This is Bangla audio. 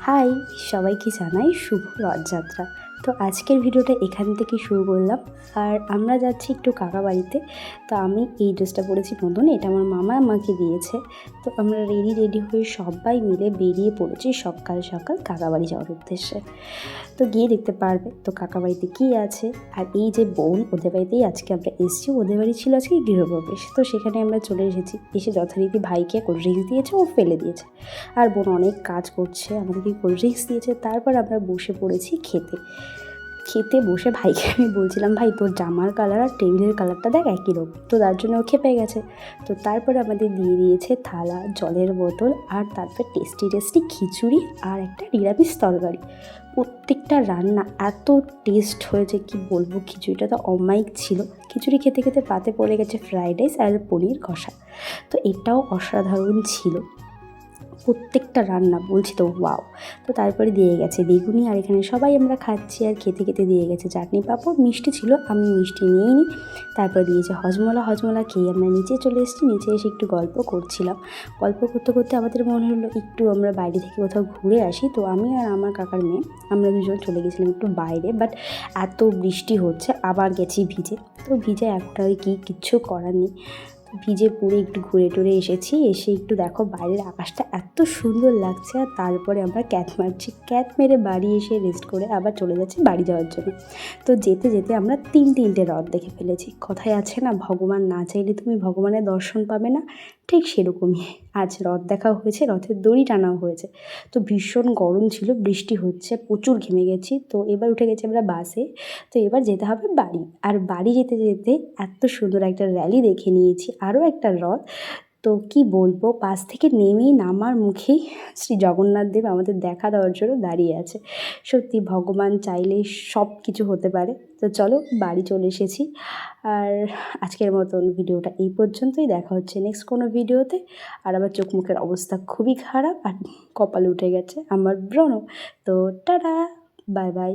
হাই, সবাইকে জানাই শুভ রথযাত্রা। তো আজকের ভিডিওটা এখান থেকে শুরু করলাম। আর আমরা যাচ্ছি একটু কাকা বাড়িতে। তো আমি এই ড্রেসটা পরেছি নতুন, এটা আমার মামা আমাকে দিয়েছে। তো আমরা রেডি হয়ে সবাই মিলে বেরিয়ে পড়েছি সকাল সকাল কাকা বাড়ি যাওয়ার উদ্দেশ্যে। তো গিয়ে দেখতে পারবে তো কাকা বাড়িতে কী আছে। আর এই যে বোন, ওদের বাড়িতেই আজকে আমরা এসেছি। ওদের বাড়ি ছিল আজকে গৃহপ্রবেশ, তো সেখানে আমরা চলে এসেছি। এসে যথারীতি ভাইকে কোল্ড ড্রিঙ্কস দিয়েছে, ও ফেলে দিয়েছে। আর বোন অনেক কাজ করছে, আমাদেরকে কোল্ড ড্রিঙ্কস দিয়েছে। তারপর আমরা বসে পড়েছি খেতে বসে ভাইকে আমি বলছিলাম, ভাই তোর জামার কালার আর টেবিলের কালারটা দেখ একই রকম। তো তার জন্য ও খেপে গেছে। তো তারপরে আমাদের দিয়ে দিয়েছে থালা, জলের বোতল, আর তারপর টেস্টি খিচুড়ি আর একটা নিরামিষ তরকারি। প্রত্যেকটা রান্না এত টেস্ট হয়েছে কি বলবো। খিচুড়িটা তো অমায়িক ছিল। খিচুড়ি খেতে খেতে পাতে পড়ে গেছে ফ্রাইড রাইস আর পনির কষা। তো এটাও অসাধারণ ছিল। প্রত্যেকটা রান্না বলছি তো ওয়াও। তো তারপরে দিয়ে গেছে বেগুনি, আর এখানে সবাই আমরা খাচ্ছি আর খেতে দিয়ে গেছে চাটনি পাঁপড়, মিষ্টি ছিল, আমি মিষ্টি নিইনি। তারপর দিয়েছে হজমলা খেয়ে আমরা নিচে চলে এসেছি। নিচে এসে একটু গল্প করছিলাম। গল্প করতে আমাদের মনে হলো একটু আমরা বাইরে থেকে কোথাও ঘুরে আসি। তো আমি আর আমার কাকার মেয়ে আমরা দুজন চলে গেছিলাম একটু বাইরে, বাট এত বৃষ্টি হচ্ছে, আবার গেছি ভিজে। তো ভিজে একটা কিচ্ছু করার নেই। ভিজে পুরো একটু ঘুরে টুরে এসেছি। এসে একটু দেখো বাইরের আকাশটা এত সুন্দর লাগছে। আর তারপরে আমরা ক্যাট মারছি, ক্যাট মেরে বাড়ি এসে রেস্ট করে আবার চলে যাচ্ছি বাড়ি যাওয়ার জন্য। তো যেতে আমরা তিনটে রথ দেখে ফেলেছি। কথায় আছে না, ভগবান না চাইলে তুমি ভগবানের দর্শন পাবে না, ঠিক সেরকমই আজ রথ দেখা হয়েছে, রথের দড়ি টানাও হয়েছে। তো ভীষণ গরম ছিল, বৃষ্টি হচ্ছে, প্রচুর ঘেমে গেছি। তো এবার উঠে গেছি আমরা বাসে। তো এবার যেতে হবে বাড়ি। আর বাড়ি যেতে এত সুন্দর একটা র্যালি দেখে নিয়েছি, আরও একটা রথ। তো কি বলবো, বাস থেকে নেমেই নামার মুখেই শ্রী জগন্নাথ দেব আমাদের দেখা দেওয়ার জন্য দাঁড়িয়ে আছে। সত্যি ভগবান চাইলেই সব কিছু হতে পারে। তো চলো বাড়ি চলে এসেছি। আর আজকের মতন ভিডিওটা এই পর্যন্তই। দেখা হচ্ছে নেক্সট কোনো ভিডিওতে। আর আমার চোখ মুখের অবস্থা খুবই খারাপ আর কপালে উঠে গেছে আমার ব্রণ। তো টাটা, বাই বাই।